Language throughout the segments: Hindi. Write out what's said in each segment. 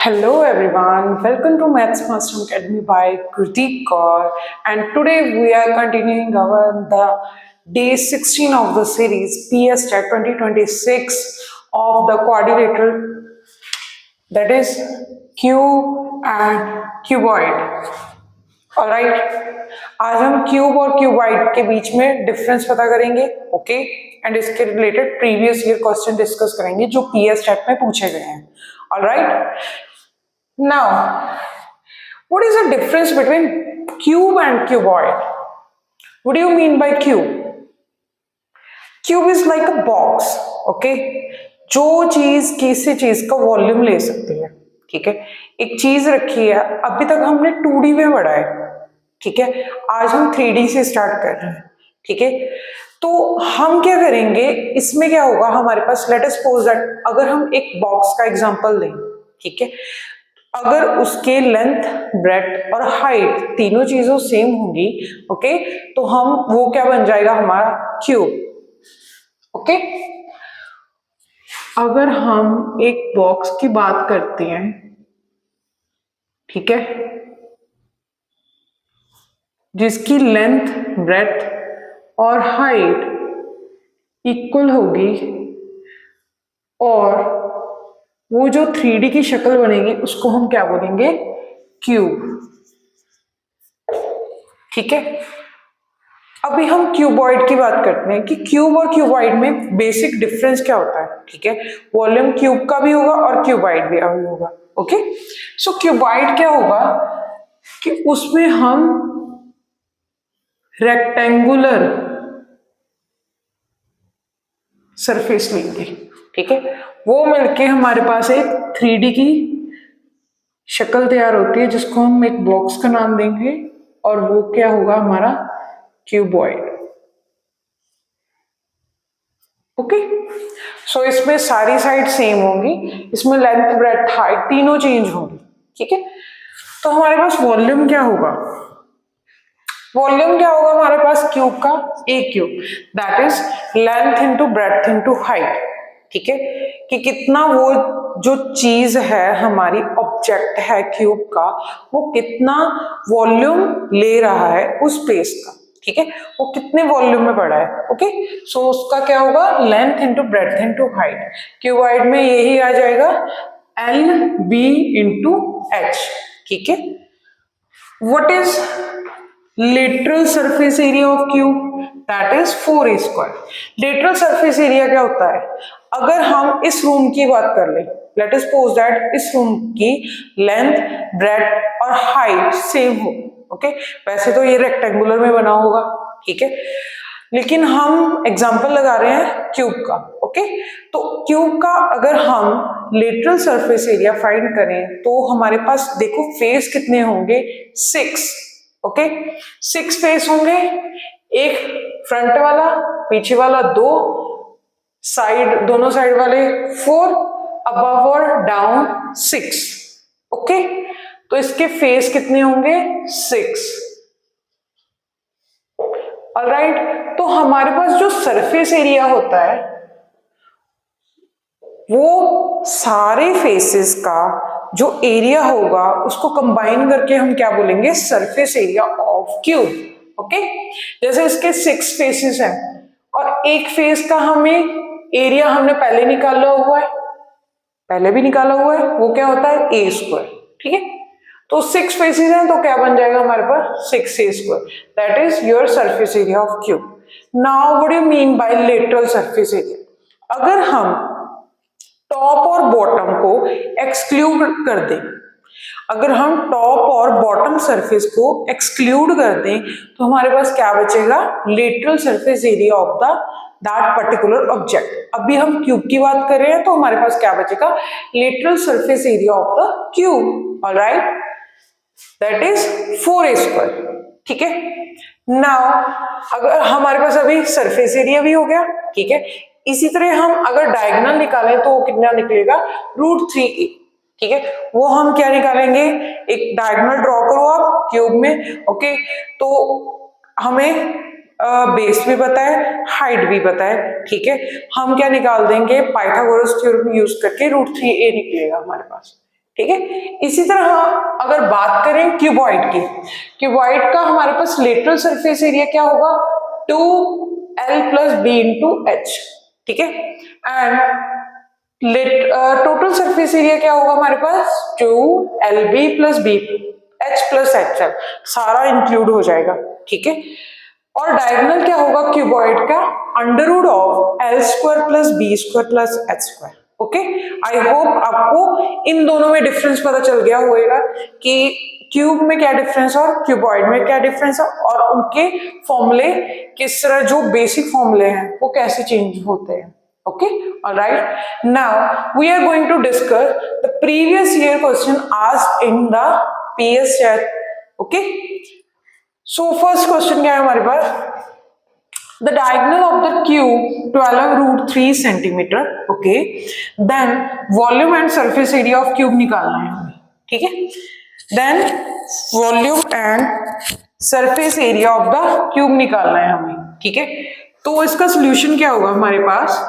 Hello everyone, welcome to Maths Master Academy by Gurdeep Kaur, and today we are continuing the day 16 of the series PS Stat 2026 of the quadrilateral, that is cube and cuboid. Alright, आज हम क्यूब और क्यूबाइड के बीच में डिफरेंस पता करेंगे, ओके, एंड इसके related previous year question discuss करेंगे जो पीएस स्टैट में पूछे गए हैं. Alright, now what is the difference between cube and cuboid? What do you mean bye cube? Cube is like a box, okay, जो चीज किसी चीज का वॉल्यूम ले सकती है. ठीक है, एक चीज रखी है, अभी तक हमने 2D में पढ़ा है. ठीक है, आज हम 3D से स्टार्ट कर रहे हैं. ठीक है, तो हम क्या करेंगे, इसमें क्या होगा हमारे पास, लेट अस सपोज दैट अगर हम एक बॉक्स का एग्जांपल लें. ठीक है, अगर उसके लेंथ, ब्रेड्थ और हाइट तीनों चीजों सेम होंगी, ओके, तो हम वो क्या बन जाएगा हमारा क्यूब. ओके, अगर हम एक बॉक्स की बात करते हैं, ठीक है, जिसकी लेंथ, ब्रेड्थ और हाइट इक्वल होगी और वो जो 3D की शक्ल बनेगी उसको हम क्या बोलेंगे, क्यूब. ठीक है, अभी हम क्यूबॉइड की बात करते हैं कि क्यूब और क्यूबॉइड में बेसिक डिफरेंस क्या होता है. ठीक है, वॉल्यूम क्यूब का भी होगा और क्यूबॉइड भी होगा. ओके, सो क्यूबॉइड क्या होगा कि उसमें हम रेक्टेंगुलर सरफेस लेंगे. ठीक है, वो मिलके हमारे पास एक 3D की शक्ल तैयार होती है जिसको हम एक बॉक्स का नाम देंगे और वो क्या होगा हमारा क्यूबॉइड. ओके, सो इसमें सारी साइड सेम होंगी, इसमें लेंथ, ब्रेड्थ, हाइट तीनों चेंज होंगी. ठीक है, तो हमारे पास वॉल्यूम क्या होगा, वॉल्यूम क्या होगा हमारे पास क्यूब का, a cube, that is length into breadth into height. ठीक है, कि कितना वो जो चीज है हमारी ऑब्जेक्ट है क्यूब का, वो कितना वॉल्यूम ले रहा है उस स्पेस का. ठीक है, वो कितने वॉल्यूम में पड़ा है. ओके, सो उसका क्या होगा, length into breadth into height. Cuboid में यही आ जाएगा एल बी इंटू एच. ठीक है, what is lateral surface area of cube, that is 4a square. Lateral surface area क्या होता है, अगर हम इस रूम की बात कर ले, लेट अस सपोज दैट इस रूम की लेंथ, ब्रेड्थ और हाइट सेम हो. ओके, वैसे तो ये रेक्टेंगुलर में बना होगा. ठीक है, लेकिन हम एग्जांपल लगा रहे हैं क्यूब का. ओके, तो क्यूब का अगर हम लेटरल सरफेस एरिया फाइंड करें तो हमारे पास देखो फेस कितने होंगे, 6. ओके, 6 फेस होंगे, एक फ्रंट वाला, पीछे वाला 2, साइड दोनों साइड वाले 4, अबव और डाउन 6. ओके, तो इसके फेस कितने होंगे, 6. ऑलराइट, तो हमारे पास जो सरफेस एरिया होता है वो सारे फेसेस का जो एरिया होगा उसको कंबाइन करके हम क्या बोलेंगे, surface area of cube. Okay, जैसे इसके 6 फेसेस हैं और एक फेस का हमें एरिया हमने पहले निकाला हुआ है, पहले भी निकाला हुआ है, वो क्या होता है ए स्क्वायर. ठीक है, तो 6 फेसेस हैं तो क्या बन जाएगा हमारे पास 6a square, that is your surface area of cube. Now what do you mean bye lateral surface area? अगर हम टॉप और बॉटम को एक्सक्लूड कर दें, अगर हम टॉप और बॉटम सरफेस को एक्सक्लूड कर दें तो हमारे पास क्या बचेगा, lateral surface area of the that particular object. अभी हम क्यूब की बात कर रहे हैं तो हमारे पास क्या बचेगा, lateral surface area of the cube. Alright, that is 4a square. ठीक है, नाउ अगर हमारे पास अभी सरफेस एरिया भी हो गया. ठीक है, इसी तरह हम अगर डायगोनल निकालें तो कितना निकलेगा, √3a. ठीक है, वो हम क्या निकालेंगे, एक डायगोनल ड्रॉ करो आप क्यूब में. ओके, तो हमें बेस भी पता है, हाइट भी पता है. ठीक है, हम क्या निकाल देंगे, पाइथागोरस थ्योरम यूज करके √3a निकलेगा हमारे पास. ठीक है। इसी तरह अगर बात करें क्यूबॉइड की, क्यूबॉइड का हमारे पास लेटरल सरफेस एरिया क्या होगा, 2l plus B into H, ठीक है। एंड टोटल सरफेस एरिया क्या होगा हमारे पास, 2lb plus B H plus HL, सारा इंक्लूड हो जाएगा, ठीक है। और डायगोनल क्या होगा क्यूबॉइड का, under root of L square plus B square plus H square. Okay, I hope आपको इन दोनों में डिफरेंस पता चल गया होगा कि क्यूब में क्या डिफरेंस है और क्यूबॉइड में क्या डिफरेंस है, और उनके फॉर्मूले किस तरह, जो बेसिक फॉर्मूले हैं वो कैसे चेंज होते हैं। Okay, all right. Now we are going to discuss the previous year question asked in the PS chat. Okay. So first question क्या है हमारे पास, the diagonal of the cube 12 root 3 centimeter. Okay. Then volume and surface area of cube निकालना है हमें, ठीक है। Then volume and surface area of the cube निकालना है हमें, ठीक है। तो इसका सोल्यूशन क्या होगा हमारे पास,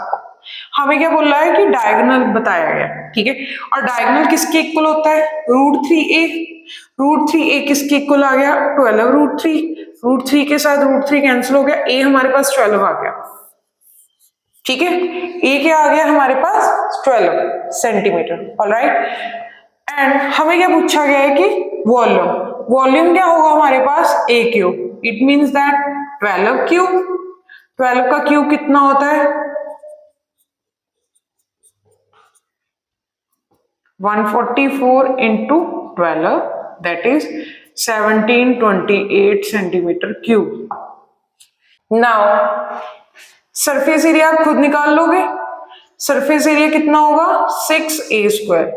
हमें क्या बोल रहा है कि डायगोनल बताया गया, ठीक है। और डायगोनल किसके इक्वल होता है, √3a, √3a किसके इक्वल आ गया, 12 √3, √3 के साथ √3 कैंसिल हो गया, a हमारे पास 12 आ गया, ठीक है। a क्या आ गया हमारे पास 12 सेंटीमीटर, ऑलराइट। एंड हमें क्या पूछा गया है कि वॉल्यूम, वॉल्यूम क्या होगा हमारे पास a cube, it means that 12 cube, 12 का क्यूब कितना होता है 144 into 12, that is 1728 centimeter cube. Now surface area आप खुद निकाल लोगे, सरफेस एरिया कितना होगा 6a स्क्वायर,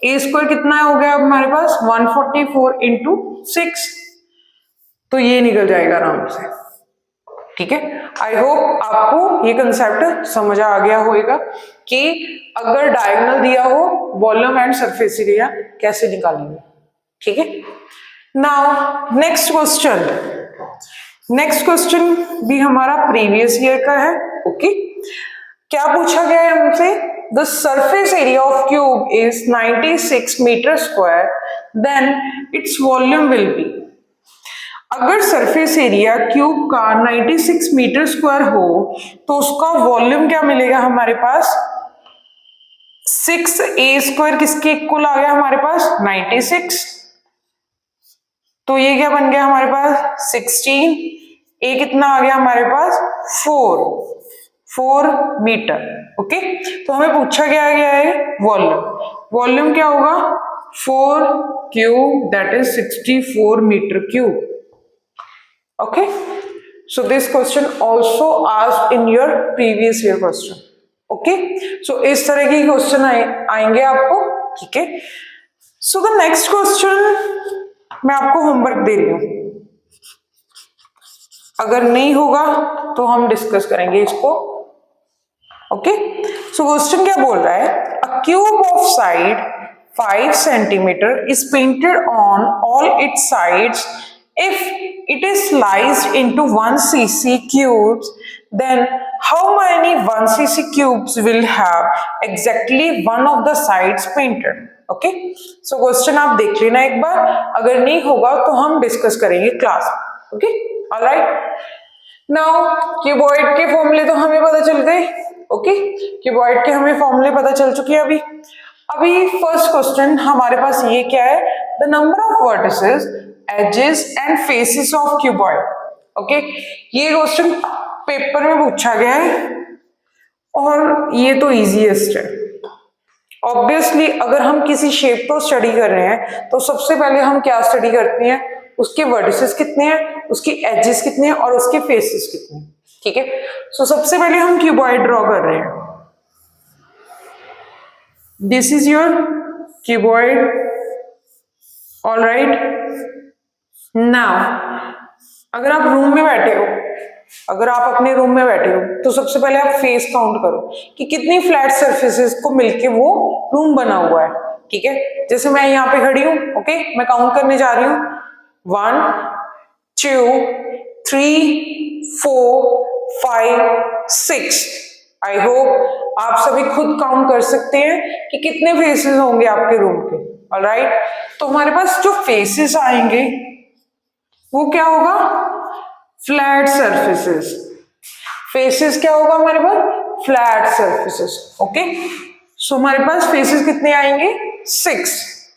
a स्क्वायर कितना हो गया हमारे पास 144 into 6, तो ये निकल जाएगा आराम से, ठीक है। आई होप आपको ये कंसेप्ट समझ आ गया होगा कि अगर डायगोनल दिया हो वॉल्यूम एंड सरफेस एरिया कैसे निकालेंगे, ठीक है। Now next question, next question भी हमारा प्रीवियस ईयर का है, ओके। क्या पूछा गया है हमसे, the surface area of cube is 96 metre square, then its volume will be, अगर सरफेस एरिया क्यूब का 96 मीटर स्क्वायर हो तो उसका वॉल्यूम क्या मिलेगा हमारे पास, 6a स्क्वायर किसके इक्वल आ गया हमारे पास 96, तो ये क्या बन गया हमारे पास 16, a कितना आ गया हमारे पास 4 मीटर, ओके। तो हमें पूछा गया है वॉल्यूम, वॉल्यूम क्या होगा 4 cube that is 64 metre cube, okay. So this question also asked in your previous year question, okay. So इस तरह के क्वेश्चन आएंगे आपको, ठीक है। So the next question मैं आपको होमवर्क दे रही हूं, अगर नहीं होगा तो हम डिस्कस करेंगे इसको, ओके। सो क्वेश्चन क्या बोल रहा है, अ cube of side 5 centimetre is painted on all it's sides if it is sliced into 1 cc cubes, then how many 1 cc cubes will have exactly one of the sides painted, okay. So question आप देख लेना एक बार, अगर नहीं होगा तो हम डिस्कस करेंगे class, okay, alright. Now cuboid के फॉर्मूले तो हमें पता चल गए, ओके, क्यूबॉइड के हमें फॉर्मूले पता चल चुके हैं। अभी फर्स्ट क्वेश्चन हमारे पास ये क्या है, the number of vertices edges and faces of cuboid, okay। ये क्वेश्चन पेपर में पूछा गया है और ये तो इजीएस्ट है। ऑब्वियसली अगर हम किसी शेप को स्टडी कर रहे हैं तो सबसे पहले हम क्या स्टडी करते हैं, उसके वर्टिसेस कितने हैं, उसकी एजेस कितने हैं और उसके फेसेस कितने हैं, ठीक है। सो सबसे पहले हम क्यूबॉइड ड्रॉ कर रहे हैं, this is your cuboid, alright. Now अगर आप रूम में बैठे हो, अगर आप अपने रूम में बैठे हो तो सबसे पहले आप फेस काउंट करो कि कितनी फ्लैट सरफेसेस को मिलके वो रूम बना हुआ है, ठीक है। जैसे मैं यहाँ पे खड़ी हूँ, ओके, मैं काउंट करने जा रही हूँ 1 2 3 4 5 6। आई होप आप सभी खुद काउंट कर सकते हैं कि कितने फेसेस होंगे आपके रूम के, ऑलराइट। तो हमारे पास जो फेसेस आएंगे वो क्या होगा, फ्लैट सरफेसेस। फेसेस क्या होगा हमारे पास, फ्लैट सरफेसेस। ओके, सो हमारे पास फेसेस कितने आएंगे, 6।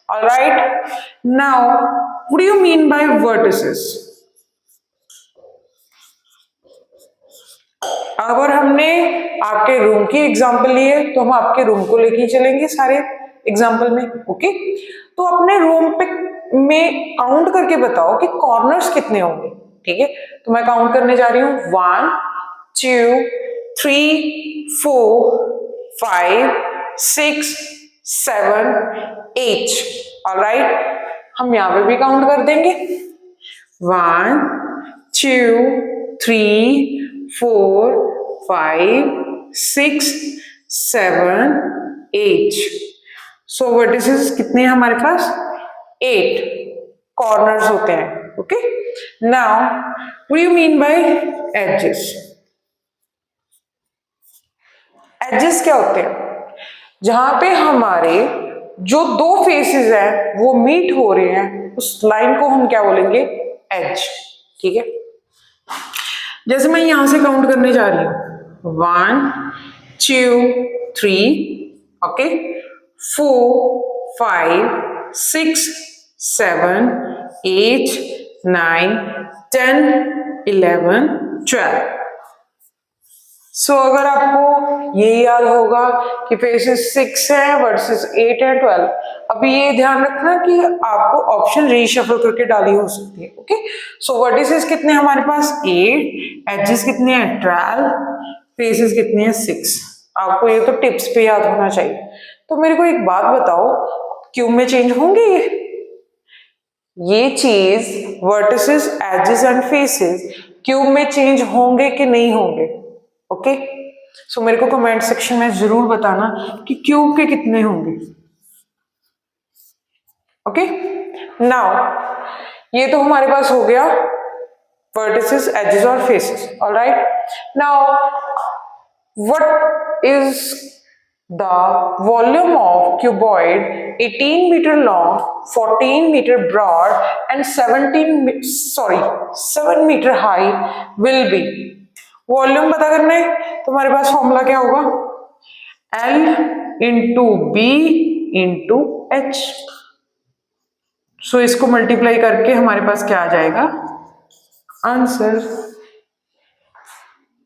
Alright, now what do you mean bye vertices. अगर हमने आपके रूम की एग्जांपल ली है तो हम आपके रूम को लेके चलेंगे सारे एग्जांपल में। ओके, तो अपने रूम पे में काउंट करके बताओ कि कॉर्नर्स कितने होंगे। ठीक है, तो मैं काउंट करने जा रही हूँ 1 2 3 4 5 6 7 8। ऑलराइट, हम यहाँ पे भी काउंट कर देंगे 1 2 3 4 5 6 7 8। सो वर्टिसेस कितने हैं हमारे पास, 8 कॉर्नर्स होते हैं। Okay, now what do you mean by edges. Edges क्या होते हैं, जहां पे हमारे जो दो फेसेस हैं वो मीट हो रहे हैं, उस लाइन को हम क्या बोलेंगे, एज। ठीक है, जैसे मैं यहां से काउंट करने जा रही हूं 1 2 3, ओके, 4 5 6 7 8 9 10 11 12। सो अगर आपको ये याद होगा कि फेसेस 6 है वर्सेस 8 है 12, अभी ये ध्यान रखना कि आपको ऑप्शन रीशफल करके डाली हो सकती है। ओके, सो वर्टिसेस कितने हमारे पास 8, एजेस कितने हैं 12, फेसेस कितने हैं 6। आपको ये तो टिप्स पे याद होना चाहिए। तो मेरे को एक बात बताओ, क्यूब में चेंज होंगे ये चीज, vertices edges and faces cube में चेंज होंगे कि नहीं होंगे। ओके, सो मेरे को कमेंट सेक्शन में जरूर बताना कि क्यूब के कितने होंगे। ओके, नाउ ये तो हमारे पास हो गया वर्टिसेस, एजेस और faces. Alright, now what is the volume of cuboid 18 meter long, 14 meter broad and 7 meter high will be। Volume पता करना है तो हमारे पास फॉर्मूला क्या होगा, L into B into H. So इसको मल्टीप्लाई करके हमारे पास क्या आ जाएगा, आंसर।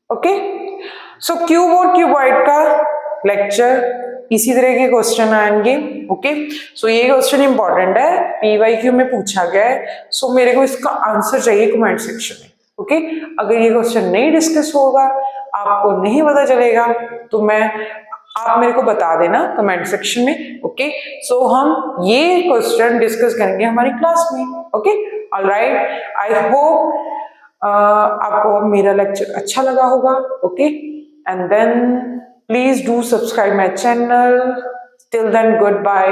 ओके, सो क्यूब और क्यूबॉइड का लेक्चर इसी तरह के क्वेश्चन आएंगे। ओके, सो ये क्वेश्चन इंपॉर्टेंट है, पीवाईक्यू में पूछा गया है। सो मेरे को इसका आंसर चाहिए कमेंट सेक्शन में। ओके, अगर ये क्वेश्चन नहीं डिस्कस होगा, आपको नहीं पता चलेगा, तो आप मेरे को बता देना कमेंट सेक्शन में। ओके, सो हम ये क्वेश्चन डिस्कस करेंगे हमारी क्लास में। ओके, ऑलराइट, आई होप आपको मेरा लेक्चर अच्छा लगा होगा। Okay, and then please do subscribe my channel. Till then, goodbye.